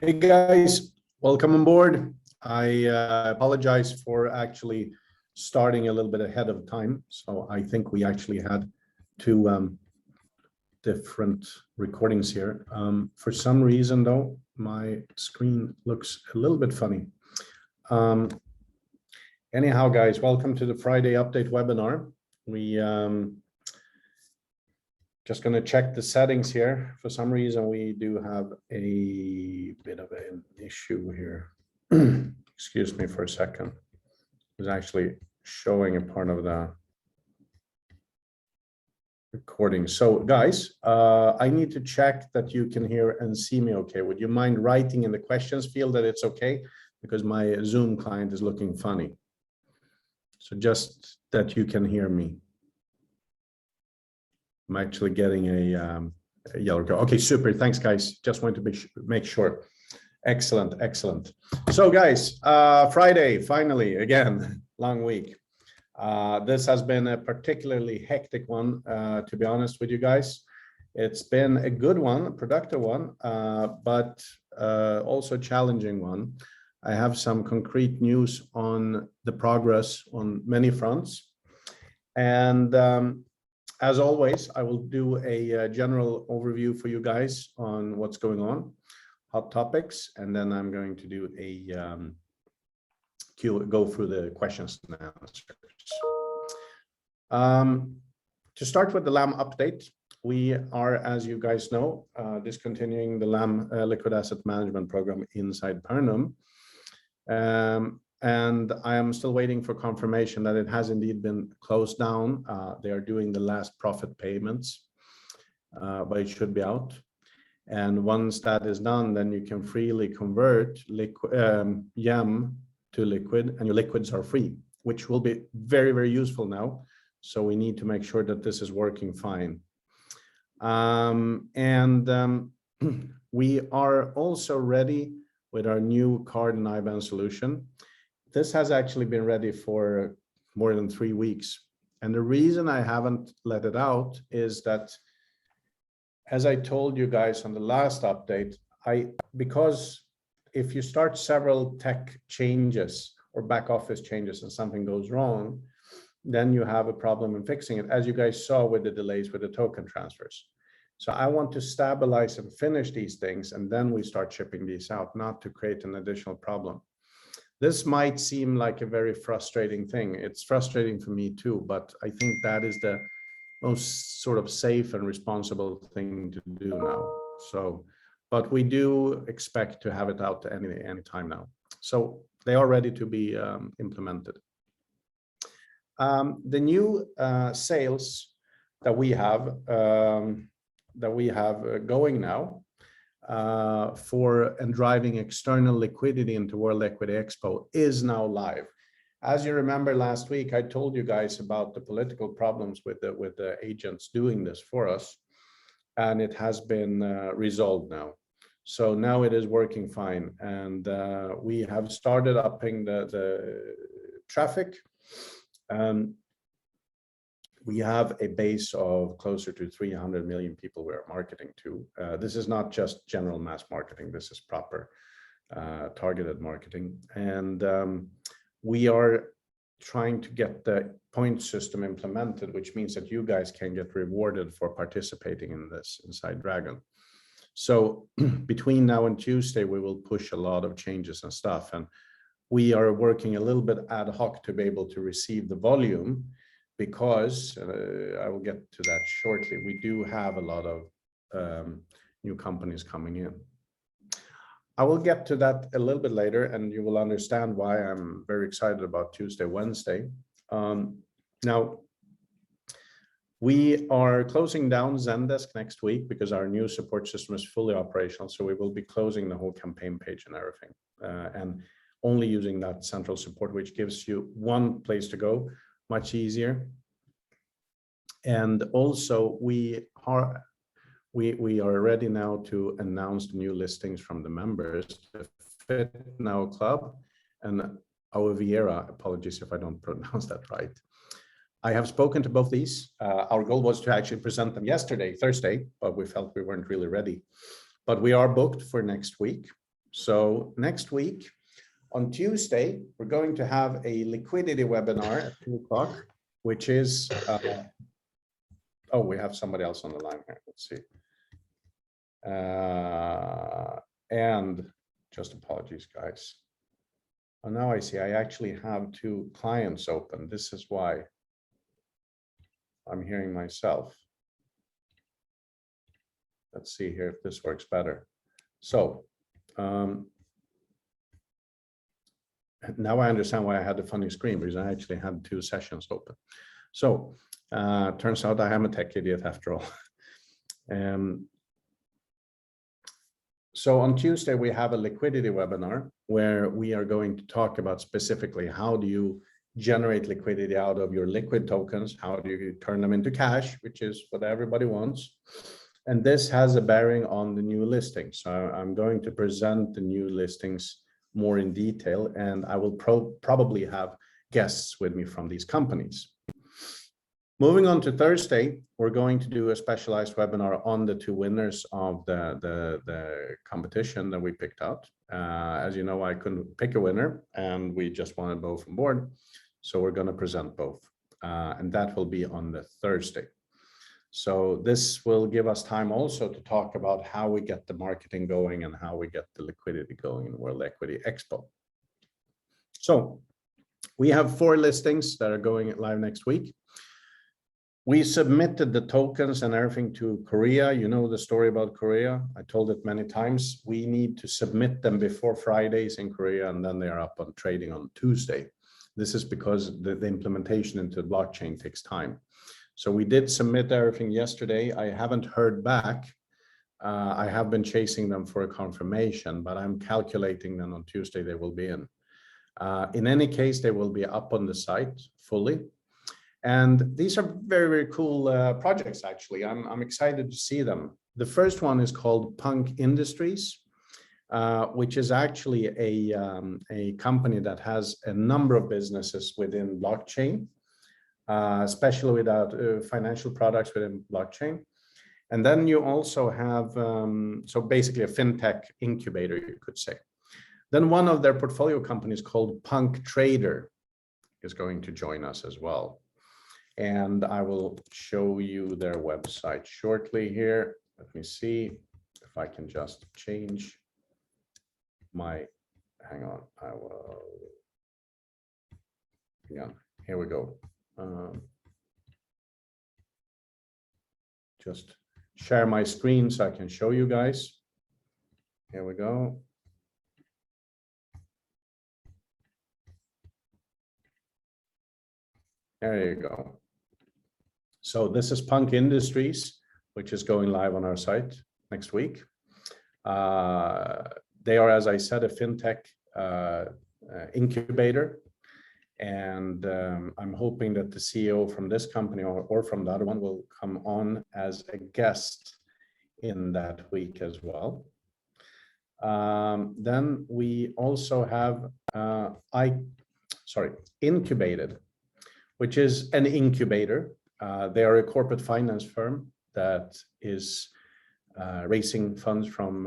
Hey guys, welcome on board. I apologize for actually starting a little bit ahead of time. So I think we actually had two different recordings here. For some reason though, my screen looks a little bit funny. Anyhow, guys, welcome to the Friday update webinar. We just going to check the settings here. For some reason, we do have a bit of an issue here. Excuse me for a second. It's actually showing a part of the recording. So guys, I need to check that you can hear and see me okay. Would you mind writing in the questions field that it's okay? Because my Zoom client is looking funny. So just that you can hear me. I'm actually getting a yellow card. Okay, super. Thanks, guys. Just wanted to make sure. Excellent, excellent. So, guys, Friday, finally, again, long week. This has been a particularly hectic one, to be honest with you guys. It's been a good one, a productive one, but also a challenging one. I have some concrete news on the progress on many fronts. And as always, I will do a general overview for you guys on what's going on, hot topics, and then I'm going to do a go through the questions and answers. To start with the LAM update, we are, as you guys know, discontinuing the LAM liquid asset management program inside Pernum. And I am still waiting for confirmation that it has indeed been closed down. They are doing the last profit payments, but it should be out. And once that is done, then you can freely convert YAM to liquid, and your liquids are free, which will be very, very useful now. So we need to make sure that this is working fine. We are also ready with our new card and IBAN solution. This has actually been ready for more than 3 weeks. And the reason I haven't let it out is that, as I told you guys on the last update, because if you start several tech changes or back office changes and something goes wrong, then you have a problem in fixing it, as you guys saw with the delays with the token transfers. So I want to stabilize and finish these things, and then we start shipping these out, not to create an additional problem. This might seem like a very frustrating thing. It's frustrating for me too, but I think that is the most sort of safe and responsible thing to do now. So, but we do expect to have it out any time now. So they are ready to be implemented. The new sales that we have going now for and driving external liquidity into World Equity Expo is now live. As you remember last week, I told you guys about the political problems with the agents doing this for us, and it has been resolved now. So now it is working fine, and we have started upping the traffic. We have a base of closer to 300 million people we are marketing to. This is not just general mass marketing. This is proper targeted marketing. And we are trying to get the point system implemented, which means that you guys can get rewarded for participating in this inside Dragon. So between now and Tuesday, we will push a lot of changes and stuff. And we are working a little bit ad hoc to be able to receive the volume, because I will get to that shortly. We do have a lot of new companies coming in. I will get to that a little bit later, and you will understand why I'm very excited about Tuesday, Wednesday. Now, we are closing down Zendesk next week because our new support system is fully operational. So we will be closing the whole campaign page and everything, and only using that central support, which gives you one place to go, much easier. And also we are ready now to announce the new listings from the members, the Fit Now Club and our Viera. Apologies if I don't pronounce that right. I have spoken to both these. Our goal was to actually present them yesterday, Thursday, but we felt we weren't really ready. But we are booked for next week. So next week on Tuesday, we're going to have a liquidity webinar at 2 o'clock, which is, oh, we have somebody else on the line here. Let's see. And just apologies, guys. Oh, now I see I actually have 2 clients open. This is why I'm hearing myself. Let's see here if this works better. So now I understand why I had a funny screen, because I actually had 2 sessions open. So turns out I am a tech idiot after all. So on Tuesday, we have a liquidity webinar where we are going to talk about specifically how do you generate liquidity out of your liquid tokens, how do you turn them into cash, which is what everybody wants. And this has a bearing on the new listings. So I'm going to present the new listings more in detail, and I will probably have guests with me from these companies. Moving on to Thursday, we're going to do a specialized webinar on the 2 winners of the competition that we picked out. As you know, I couldn't pick a winner, and we just wanted both on board. So we're going to present both, and that will be on the Thursday. So this will give us time also to talk about how we get the marketing going and how we get the liquidity going in World Equity Expo. So we have 4 listings that are going live next week. We submitted the tokens and everything to Korea. You know the story about Korea. I told it many times. We need to submit them before Fridays in Korea, and then they are up on trading on Tuesday. This is because the implementation into the blockchain takes time. So we did submit everything yesterday. I haven't heard back. I have been chasing them for a confirmation, but I'm calculating them on Tuesday they will be in. In any case, they will be up on the site fully. And these are very, very cool projects, actually. I'm excited to see them. The first one is called Punk Industries, which is actually a company that has a number of businesses within blockchain, especially without financial products within blockchain. And then you also have, so basically a fintech incubator, you could say. Then one of their portfolio companies called Punk Trader is going to join us as well. And I will show you their website shortly here. Let me see if I can just change my, hang on, I will, yeah, here we go. Just share my screen so I can show you guys. Here we go. There you go. So this is Punk Industries, which is going live on our site next week. They are, as I said, a fintech incubator. And I'm hoping that the CEO from this company or from the other one will come on as a guest in that week as well. Then we also have Incubated, which is an incubator. They are a corporate finance firm that is raising funds from,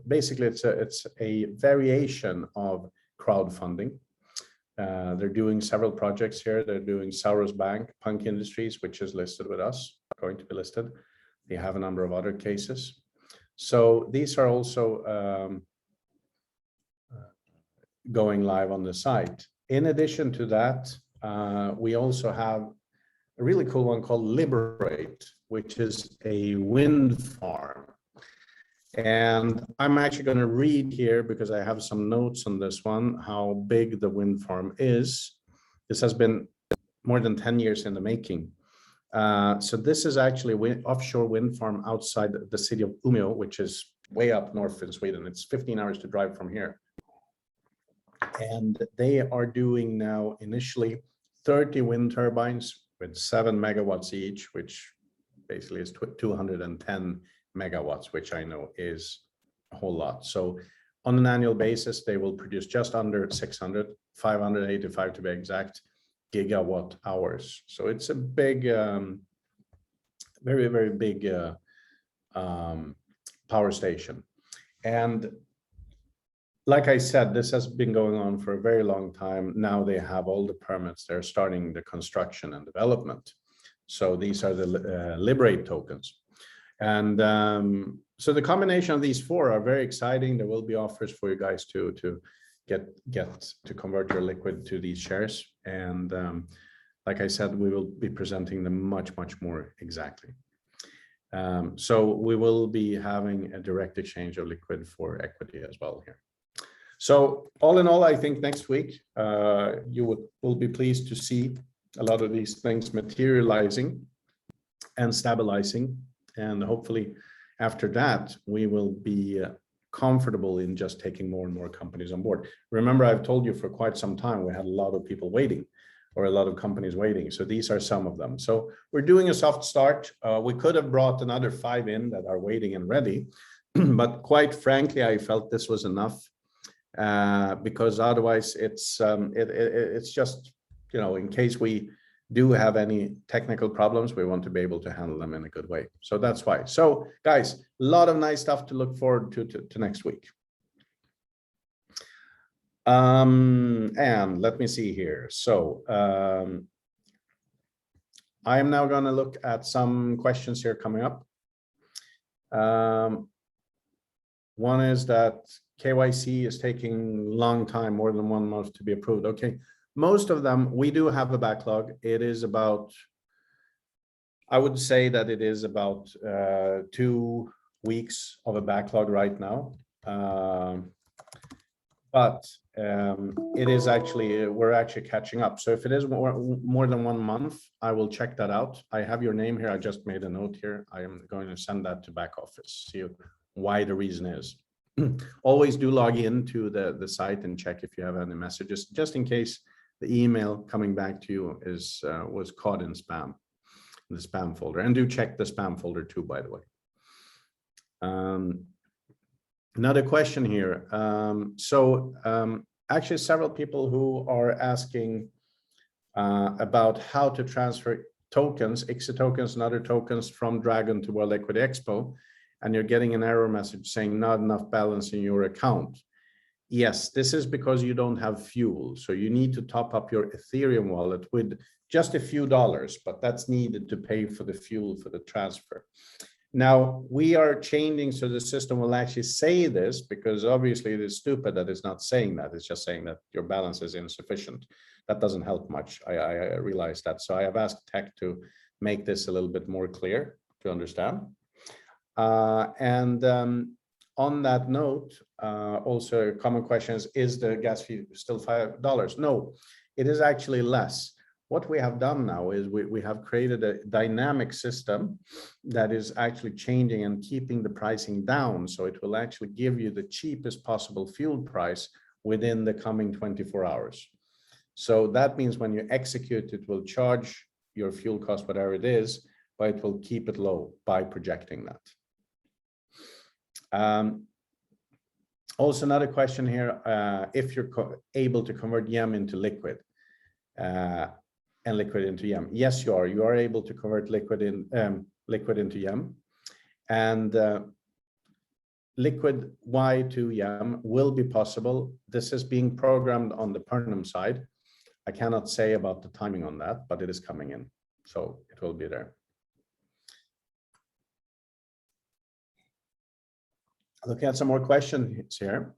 basically it's a variation of crowdfunding. They're doing several projects here. They're doing Sauros Bank, Punk Industries, which is listed with us, going to be listed. They have a number of other cases. So these are also going live on the site. In addition to that, we also have a really cool one called Liberate, which is a wind farm. And I'm actually going to read here, because I have some notes on this one, how big the wind farm is. This has been more than 10 years in the making. So this is actually an offshore wind farm outside the city of Umeå, which is way up north in Sweden. It's 15 hours to drive from here. And they are doing now initially 30 wind turbines with 7 megawatts each, which basically is 210 megawatts, which I know is a whole lot. So on an annual basis, they will produce just under 600, 585 to be exact, gigawatt hours. So it's a big, very, very big power station. And like I said, this has been going on for a very long time. Now they have all the permits. They're starting the construction and development. So these are the Liberate tokens. And so the combination of these four are very exciting. There will be offers for you guys to get to convert your liquid to these shares. And like I said, we will be presenting them much more exactly. So we will be having a direct exchange of liquid for equity as well here. So all in all, I think next week you will be pleased to see a lot of these things materializing and stabilizing. And hopefully after that, we will be comfortable in just taking more and more companies on board. Remember, I've told you for quite some time, we had a lot of people waiting, or a lot of companies waiting. So these are some of them. So we're doing a soft start. We could have brought another 5 in that are waiting and ready, but quite frankly, I felt this was enough because otherwise it's just, you know, in case we do have any technical problems, we want to be able to handle them in a good way. So that's why. So guys, a lot of nice stuff to look forward to next week. And let me see here. So I am now going to look at some questions here coming up. One is that KYC is taking a long time, more than 1 month to be approved. Okay, most of them, we do have a backlog. It is about, I would say that it is about 2 weeks of a backlog right now. But it is actually, we're actually catching up. So if it is more than 1 month, I will check that out. I have your name here. I just made a note here. I am going to send that to back office, see why the reason is. Always do log into the site and check if you have any messages, just in case the email coming back to you is was caught in spam, in the spam folder. And do check the spam folder too, by the way. Another question here. Actually, several people who are asking about how to transfer tokens, IXA tokens and other tokens from Dragon to World Equity Expo, and you're getting an error message saying not enough balance in your account. Yes, this is because you don't have fuel. So you need to top up your Ethereum wallet with just a few dollars, but that's needed to pay for the fuel for the transfer. Now we are changing so the system will actually say this, because obviously it is stupid that it's not saying that. It's just saying that your balance is insufficient. That doesn't help much. I realize that. So I have asked tech to make this a little bit more clear to understand. On that note, also a common question is the gas fee still $5? No, it is actually less. What we have done now is we have created a dynamic system that is actually changing and keeping the pricing down. So it will actually give you the cheapest possible fuel price within the coming 24 hours. So that means when you execute, it will charge your fuel cost, whatever it is, but it will keep it low by projecting that. Also another question here, if you're able to convert YEM into liquid and liquid into YEM. Yes, you are able to convert liquid into YEM, and liquid Y to YEM will be possible. This is being programmed on the Pernum side. I cannot say about the timing on that, but it is coming in, so it will be there. Looking at some more questions here.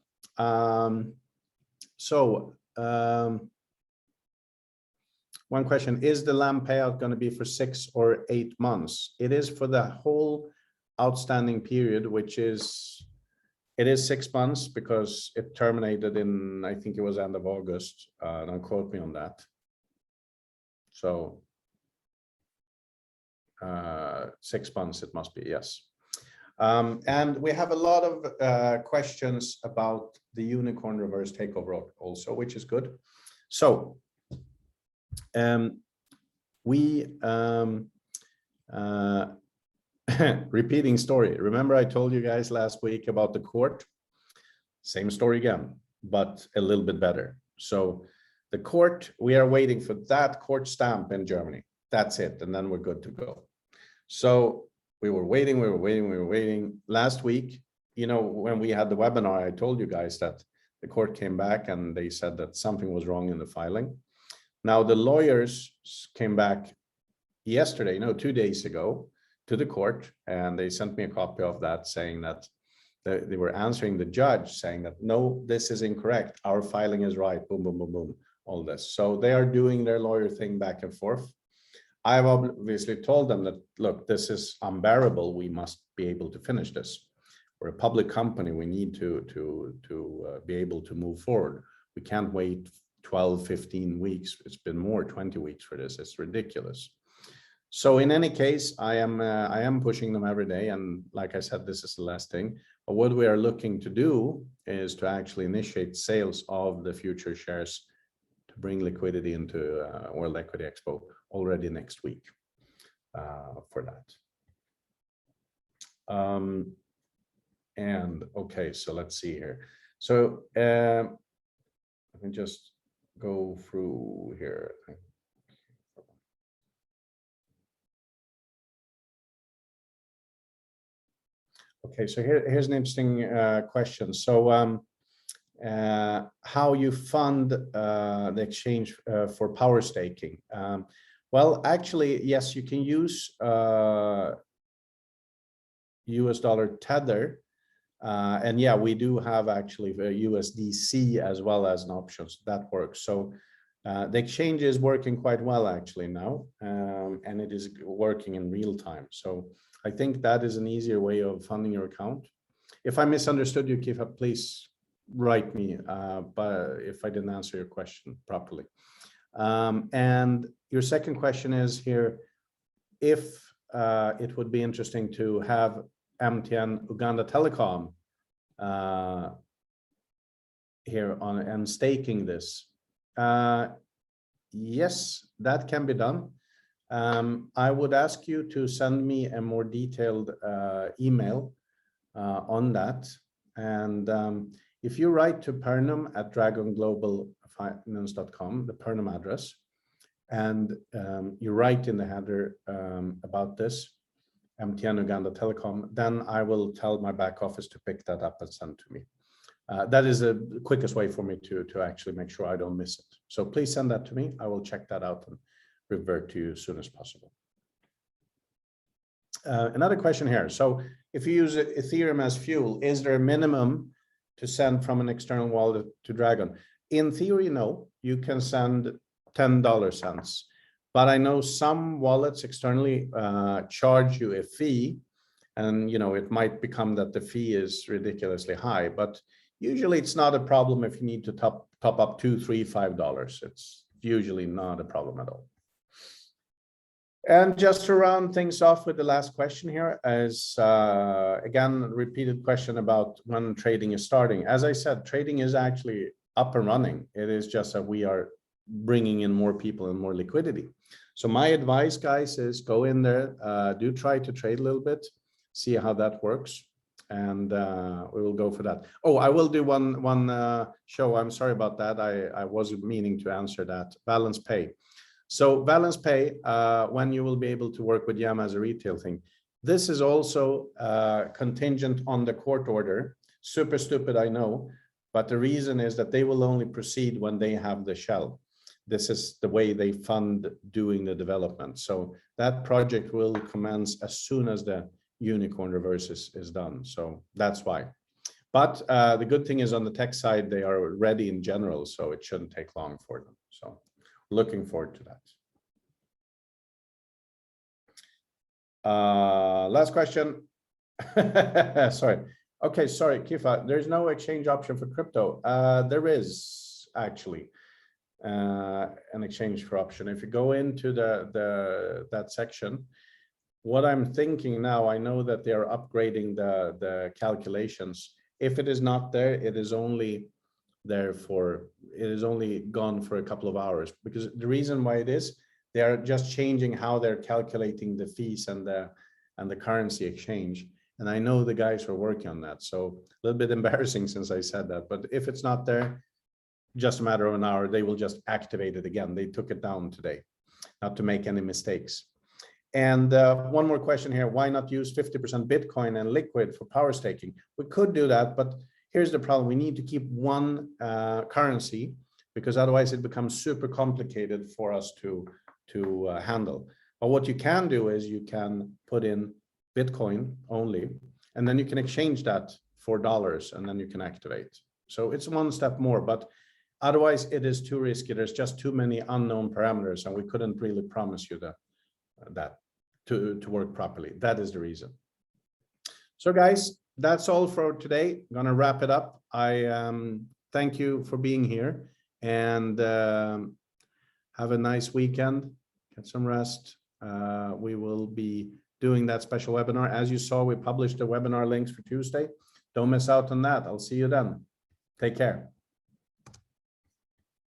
One question, is the LAM payout going to be for 6 or 8 months? It is for the whole outstanding period, which is, it is 6 months because it terminated in, I think it was end of August. Don't quote me on that. So 6 months it must be, yes. And we have a lot of questions about the unicorn reverse takeover also, which is good. So repeating story. Remember I told you guys last week about the court? Same story again, but a little bit better. So the court, we are waiting for that court stamp in Germany. That's it. And then we're good to go. So we were waiting. Last week, you know, when we had the webinar, I told you guys that the court came back and they said that something was wrong in the filing. Now the lawyers came back yesterday, no, 2 days ago, to the court, and they sent me a copy of that saying that they were answering the judge saying that, no, this is incorrect. Our filing is right, boom, boom, boom, boom, all this. So they are doing their lawyer thing back and forth. I've obviously told them that, look, this is unbearable. We must be able to finish this. We're a public company. We need to be able to move forward. We can't wait 12, 15 weeks. It's been more, 20 weeks for this. It's ridiculous. So in any case, I am pushing them every day. And like I said, this is the last thing. But what we are looking to do is to actually initiate sales of the future shares to bring liquidity into World Equity Expo already next week for that. And okay, so let's see here. So let me just go through here. Okay, so here's an interesting question. So how you fund the exchange for power staking? Well, actually, yes, you can use US dollar tether. And yeah, we do have actually the USDC as well as an option, so that works. So the exchange is working quite well actually now, and it is working in real time. So I think that is an easier way of funding your account. If I misunderstood you, Kifa, please write me, but if I didn't answer your question properly. And your second question is here, if it would be interesting to have MTN Uganda Telecom here on and staking this. Yes, that can be done. I would ask you to send me a more detailed email on that. And if you write to pernum@dragonglobalfinance.com, the Pernum address, and you write in the header about this, MTN Uganda Telecom, then I will tell my back office to pick that up and send to me. That is the quickest way for me to actually make sure I don't miss it. So please send that to me. I will check that out and revert to you as soon as possible. Another question here. So if you use Ethereum as fuel, is there a minimum to send from an external wallet to Dragon? In theory, no. You can send $10 cents. But I know some wallets externally charge you a fee, and it might become that the fee is ridiculously high. But usually it's not a problem if you need to top up $2, $3, $5. It's usually not a problem at all. And just to round things off with the last question here is, again, a repeated question about when trading is starting. As I said, trading is actually up and running. It is just that we are bringing in more people and more liquidity. So my advice, guys, is go in there, do try to trade a little bit, see how that works, and we will go for that. Oh, I will do one show. I'm sorry about that. I wasn't meaning to answer that. Balance pay. So balance pay, when you will be able to work with Yam as a retail thing. This is also contingent on the court order. Super stupid, I know, but the reason is that they will only proceed when they have the shell. This is the way they fund doing the development. So that project will commence as soon as the unicorn reverse is done. So that's why. But the good thing is on the tech side, they are ready in general, so it shouldn't take long for them. So looking forward to that. Last question. Sorry. Okay, sorry, Kifa. There's no exchange option for crypto. There is actually an exchange for option. If you go into that section, what I'm thinking now, I know that they are upgrading the calculations. If it is not there, it is only gone for a couple of hours, because the reason why it is, they are just changing how they're calculating the fees and the currency exchange. And I know the guys are working on that. So a little bit embarrassing since I said that, but if it's not there, just a matter of an hour, they will just activate it again. They took it down today, not to make any mistakes. And one more question here, why not use 50% Bitcoin and Liquid for power staking? We could do that, but here's the problem. We need to keep one currency, because otherwise it becomes super complicated for us to handle. But what you can do is you can put in Bitcoin only, and then you can exchange that for dollars, and then you can activate. So it's one step more, but otherwise it is too risky. There's just too many unknown parameters, and we couldn't really promise you that to work properly. That is the reason. So guys, that's all for today. I'm gonna wrap it up. I thank you for being here, and have a nice weekend. Get some rest. We will be doing that special webinar. As you saw, we published the webinar links for Tuesday. Don't miss out on that. I'll see you then. Take care.